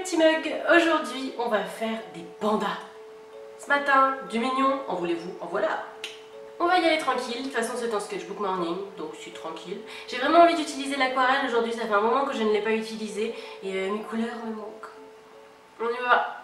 petits mugs, aujourd'hui on va faire des pandas. Ce matin, du mignon, en voulez-vous, en voilà. On va y aller tranquille, de toute façon c'est un sketchbook morning, donc je suis tranquille. J'ai vraiment envie d'utiliser l'aquarelle aujourd'hui, ça fait un moment que je ne l'ai pas utilisé et mes couleurs me manquent. On y va.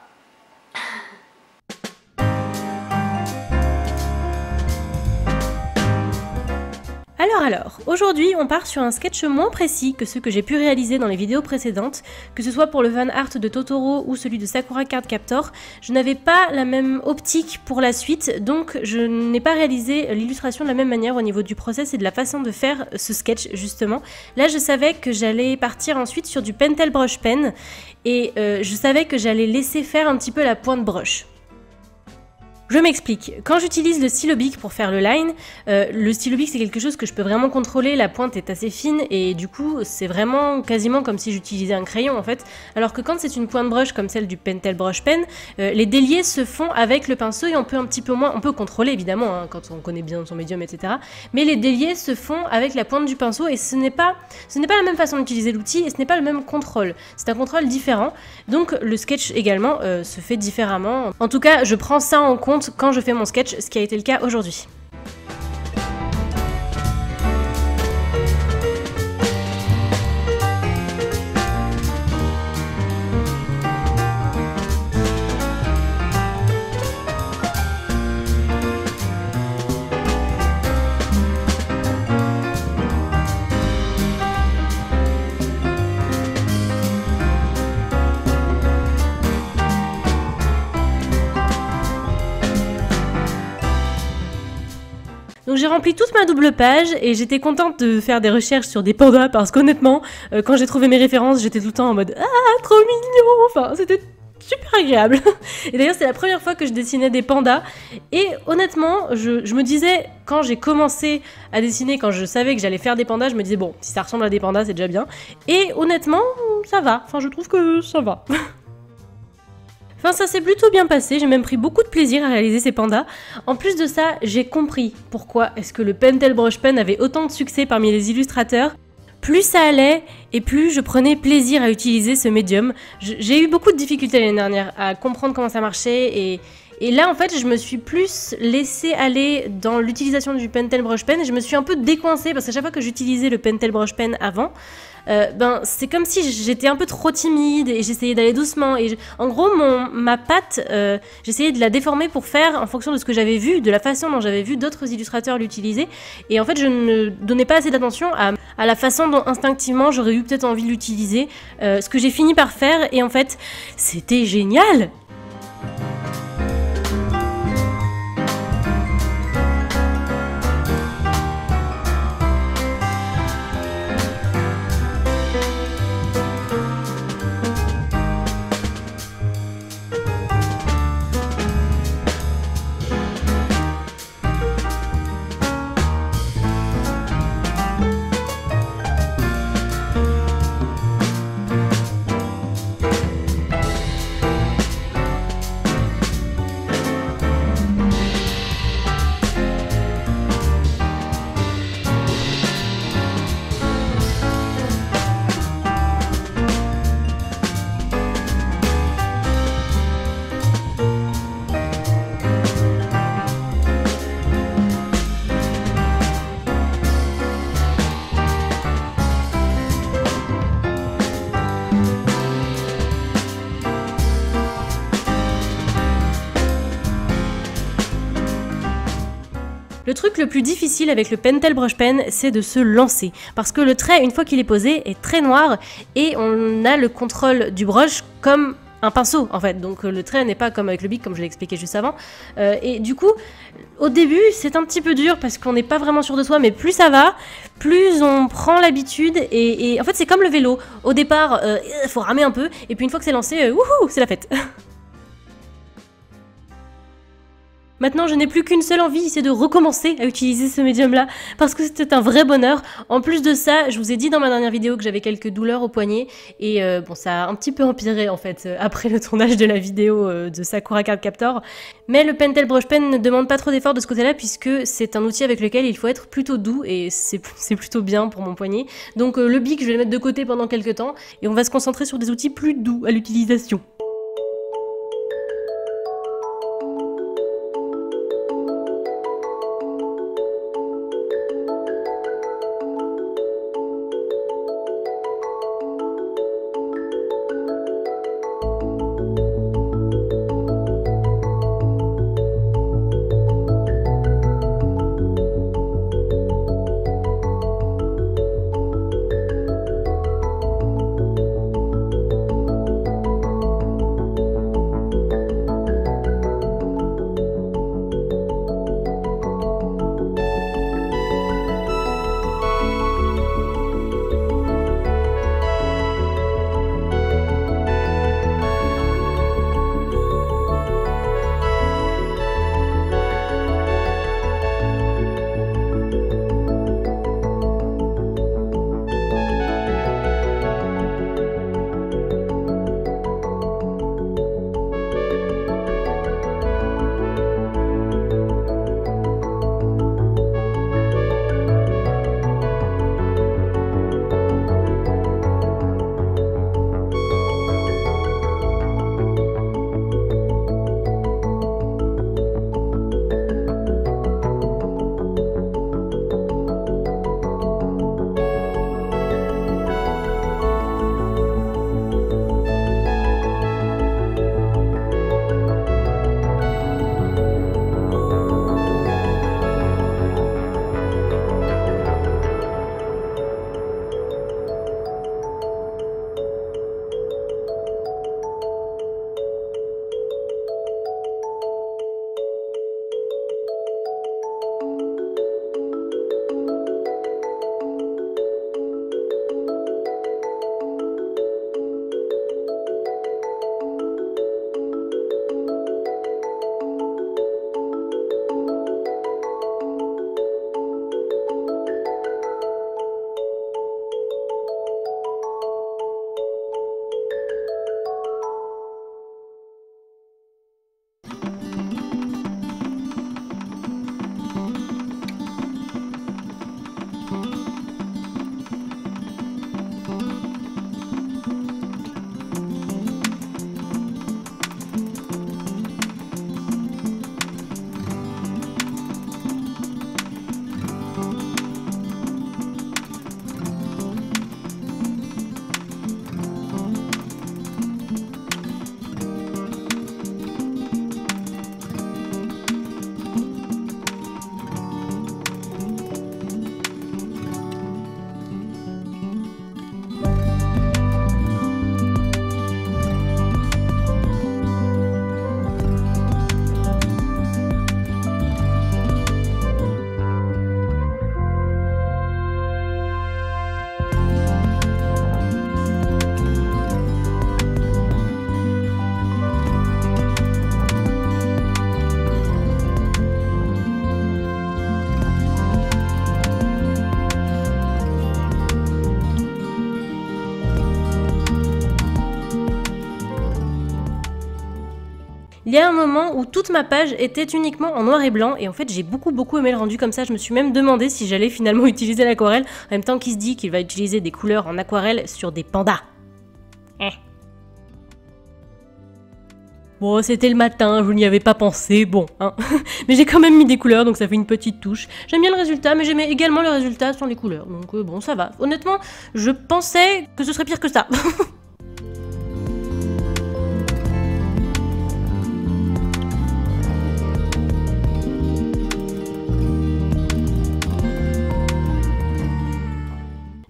Alors, aujourd'hui on part sur un sketch moins précis que ceux que j'ai pu réaliser dans les vidéos précédentes, que ce soit pour le fan art de Totoro ou celui de Sakura Card Captor. Je n'avais pas la même optique pour la suite, donc je n'ai pas réalisé l'illustration de la même manière au niveau du process et de la façon de faire ce sketch justement. Là je savais que j'allais partir ensuite sur du Pentel Brush Pen et je savais que j'allais laisser faire un petit peu la pointe brush. Je m'explique, quand j'utilise le stylo bic pour faire le line, le stylo bic c'est quelque chose que je peux vraiment contrôler, la pointe est assez fine et du coup c'est vraiment quasiment comme si j'utilisais un crayon en fait, alors que quand c'est une pointe brush comme celle du Pentel Brush Pen, les déliés se font avec le pinceau et on peut un petit peu moins, on peut contrôler évidemment hein, quand on connaît bien son médium etc, mais les déliés se font avec la pointe du pinceau et ce n'est pas la même façon d'utiliser l'outil et ce n'est pas le même contrôle, c'est un contrôle différent, donc le sketch également se fait différemment. En tout cas je prends ça en compte quand je fais mon sketch, ce qui a été le cas aujourd'hui. Donc j'ai rempli toute ma double page et j'étais contente de faire des recherches sur des pandas parce qu'honnêtement, quand j'ai trouvé mes références, j'étais tout le temps en mode « Ah, trop mignon !» Enfin, c'était super agréable. Et d'ailleurs, c'est la première fois que je dessinais des pandas et honnêtement, je me disais, quand j'ai commencé à dessiner, quand je savais que j'allais faire des pandas, je me disais « Bon, si ça ressemble à des pandas, c'est déjà bien. » Et honnêtement, ça va. Enfin, je trouve que ça va. Enfin, ça s'est plutôt bien passé, j'ai même pris beaucoup de plaisir à réaliser ces pandas. En plus de ça, j'ai compris pourquoi est-ce que le Pentel Brush Pen avait autant de succès parmi les illustrateurs. Plus ça allait, et plus je prenais plaisir à utiliser ce médium. J'ai eu beaucoup de difficultés l'année dernière à comprendre comment ça marchait, et là en fait je me suis plus laissée aller dans l'utilisation du Pentel Brush Pen, et je me suis un peu décoincée, parce qu'à chaque fois que j'utilisais le Pentel Brush Pen avant, c'est comme si j'étais un peu trop timide et j'essayais d'aller doucement et en gros ma patte j'essayais de la déformer pour faire en fonction de ce que j'avais vu, de la façon dont j'avais vu d'autres illustrateurs l'utiliser, et en fait je ne donnais pas assez d'attention à la façon dont instinctivement j'aurais eu peut-être envie de l'utiliser, ce que j'ai fini par faire, et en fait c'était génial. Le truc le plus difficile avec le Pentel Brush Pen, c'est de se lancer, parce que le trait, une fois qu'il est posé, est très noir, et on a le contrôle du brush comme un pinceau en fait, donc le trait n'est pas comme avec le bic comme je l'ai expliqué juste avant, et du coup au début c'est un petit peu dur parce qu'on n'est pas vraiment sûr de soi, mais plus ça va, plus on prend l'habitude, et en fait c'est comme le vélo, au départ il faut ramer un peu, et puis une fois que c'est lancé, wouhou, c'est la fête. Maintenant, je n'ai plus qu'une seule envie, c'est de recommencer à utiliser ce médium-là, parce que c'était un vrai bonheur. En plus de ça, je vous ai dit dans ma dernière vidéo que j'avais quelques douleurs au poignet, et bon, ça a un petit peu empiré en fait, après le tournage de la vidéo de Sakura Card Captor. Mais le Pentel Brush Pen ne demande pas trop d'efforts de ce côté-là, puisque c'est un outil avec lequel il faut être plutôt doux, et c'est plutôt bien pour mon poignet. Donc le bic, je vais le mettre de côté pendant quelques temps, et on va se concentrer sur des outils plus doux à l'utilisation. Il y a un moment où toute ma page était uniquement en noir et blanc et en fait j'ai beaucoup aimé le rendu comme ça. Je me suis même demandé si j'allais finalement utiliser l'aquarelle en même temps qu'il se dit qu'il va utiliser des couleurs en aquarelle sur des pandas. Bon, c'était le matin, je n'y avais pas pensé, bon, hein. Mais j'ai quand même mis des couleurs, donc ça fait une petite touche. J'aime bien le résultat, mais j'aimais également le résultat sans les couleurs, donc bon, ça va. Honnêtement, je pensais que ce serait pire que ça.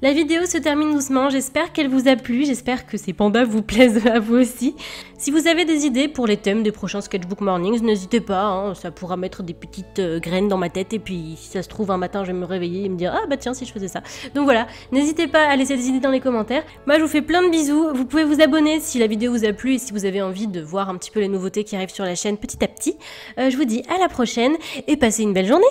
La vidéo se termine doucement, j'espère qu'elle vous a plu, j'espère que ces pandas vous plaisent à vous aussi. Si vous avez des idées pour les thèmes des prochains Sketchbook Mornings, n'hésitez pas, hein, ça pourra mettre des petites graines dans ma tête et puis si ça se trouve un matin je vais me réveiller et me dire ah bah tiens si je faisais ça. Donc voilà, n'hésitez pas à laisser des idées dans les commentaires. Moi je vous fais plein de bisous, vous pouvez vous abonner si la vidéo vous a plu et si vous avez envie de voir un petit peu les nouveautés qui arrivent sur la chaîne petit à petit. Je vous dis à la prochaine et passez une belle journée.